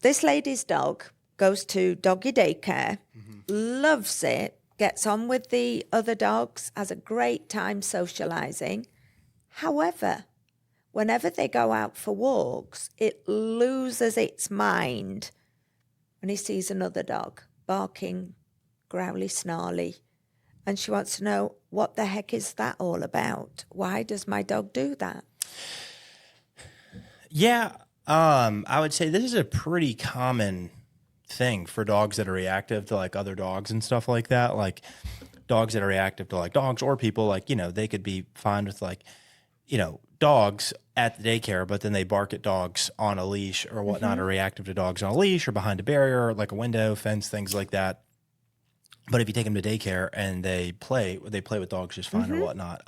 this lady's dog goes to doggy daycare, loves it, gets on with the other dogs, has a great time socializing. However, whenever they go out for walks, it loses its mind when he sees another dog barking, growly, snarly. And she wants to know, what the heck is that all about? Why does my dog do that? Yeah, I would say this is a pretty common thing for dogs that are reactive to like other dogs and stuff like that. Like dogs that are reactive to like dogs or people, like, you know, they could be fine with like, you know, dogs at the daycare, but then they bark at dogs on a leash or whatnot, or reactive to dogs on a leash or behind a barrier, like a window, fence, things like that. But if you take them to daycare and they play with dogs just fine or whatnot.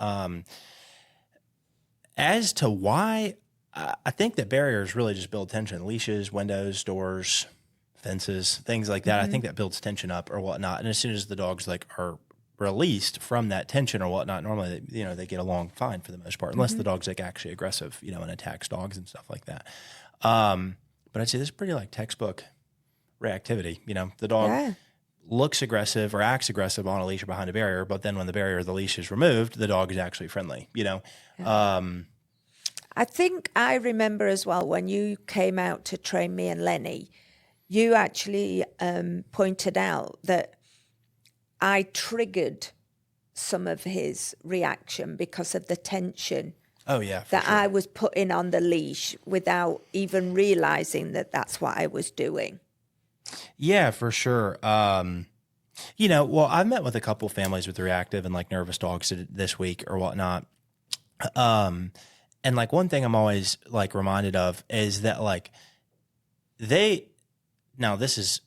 As to why, I think that barriers really just build tension. Leashes, windows, doors, fences, things like that. I think that builds tension up or whatnot. And as soon as the dogs like are released from that tension or whatnot, normally, you know, they get along fine for the most part, unless the dog's like actually aggressive, you know, and attacks dogs and stuff like that. But I'd say this is pretty like textbook reactivity. You know, the dog looks aggressive or acts aggressive on a leash or behind a barrier, but then when the barrier or the leash is removed, the dog is actually friendly, you know? I think I remember as well when you came out to train me and Lenny, you actually pointed out that I triggered some of his reaction because of the tension that I was putting on the leash without even realizing that that's what I was doing. Yeah, for sure. You know, well, I've met with a couple families with reactive and like nervous dogs this week or whatnot. And like one thing I'm always like reminded of is that like now this is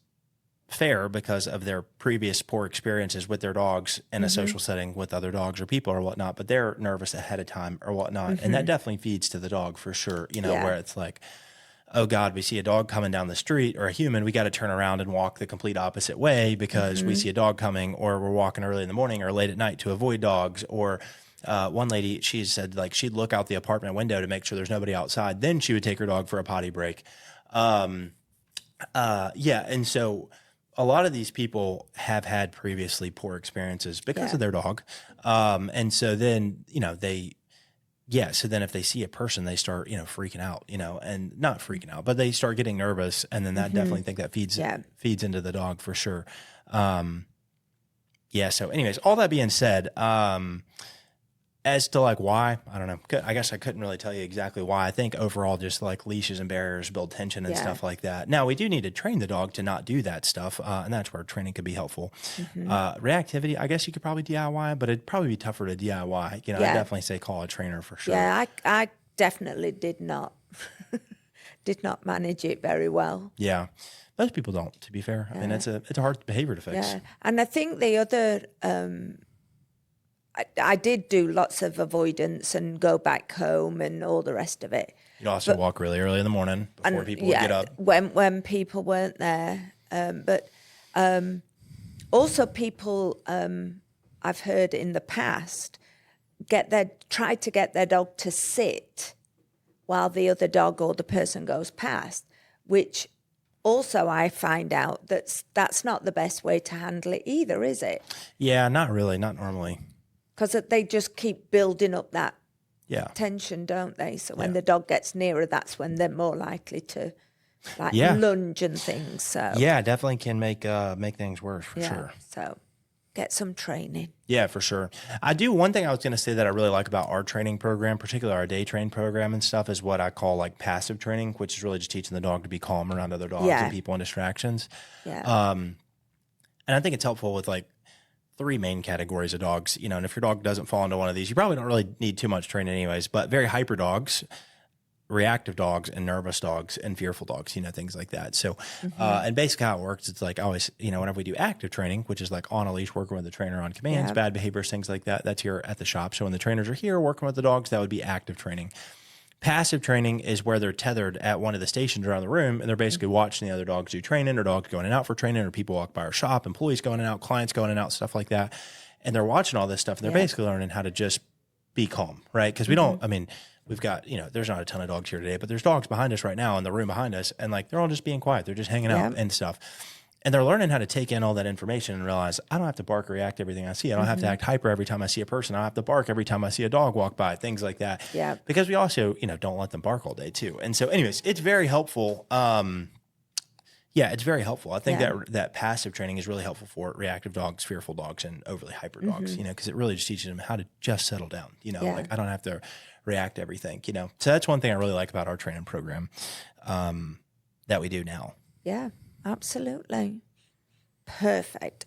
fair because of their previous poor experiences with their dogs in a social setting with other dogs or people or whatnot, but they're nervous ahead of time or whatnot. And that definitely feeds to the dog for sure, you know, where it's like, oh God, we see a dog coming down the street or a human, we got to turn around and walk the complete opposite way because we see a dog coming, or we're walking early in the morning or late at night to avoid dogs. Or one lady, she said like she'd look out the apartment window to make sure there's nobody outside. Then she would take her dog for a potty break. And so a lot of these people have had previously poor experiences because of their dog. And so then, you know, so then if they see a person, they start, you know, freaking out, you know, and not freaking out, but they start getting nervous. And then that definitely think that feeds into the dog for sure. So anyways, all that being said, as to like why, I don't know, I guess I couldn't really tell you exactly why. I think overall just like leashes and barriers build tension and stuff like that. Now we do need to train the dog to not do that stuff. And that's where training could be helpful. Reactivity, I guess you could probably DIY, but it'd probably be tougher to DIY. You know, I definitely say call a trainer for sure. Yeah, I definitely did not manage it very well. Yeah. Most people don't, to be fair. I mean, it's a hard behavior to fix. Yeah. And I think the other, I did do lots of avoidance and go back home and all the rest of it. You'd also walk really early in the morning before people would get up. When people weren't there. But also people, I've heard in the past, try to get their dog to sit while the other dog or the person goes past, which also I find out that's not the best way to handle it either, is it? Yeah, not really, not normally. Because they just keep building up that tension, don't they? So when the dog gets nearer, that's when they're more likely to lunge and things. So yeah, definitely can make things worse for sure. So get some training. Yeah, for sure. One thing I was going to say that I really like about our training program, particularly our day train program and stuff, is what I call like passive training, which is really just teaching the dog to be calm around other dogs and people and distractions. Yeah. And I think it's helpful with like 3 main categories of dogs, you know, and if your dog doesn't fall into one of these, you probably don't really need too much training anyways, but very hyper dogs, reactive dogs, and nervous dogs, and fearful dogs, you know, things like that. So, and basically how it works, it's like always, you know, whenever we do active training, which is like on a leash, working with the trainer on commands, bad behaviors, things like that, that's here at the shop. So when the trainers are here working with the dogs, that would be active training. Passive training is where they're tethered at one of the stations around the room, and they're basically watching the other dogs do training, or dogs going in and out for training, or people walk by our shop, employees going in and out, clients going in and out, stuff like that. And they're watching all this stuff, and they're basically learning how to just be calm, right? Because we we've got, there's not a ton of dogs here today, but there's dogs behind us right now in the room behind us. And like, they're all just being quiet. They're just hanging out and stuff. And they're learning how to take in all that information and realize I don't have to bark or react to everything I see. I don't have to act hyper every time I see a person. I don't have to bark every time I see a dog walk by, things like that. Yeah. Because we also, don't let them bark all day too. And so anyways, it's very helpful. It's very helpful. I think that passive training is really helpful for reactive dogs, fearful dogs, and overly hyper dogs, because it really just teaches them how to just settle down, like I don't have to react to everything, So that's one thing I really like about our training program that we do now. Yeah, absolutely. Perfect.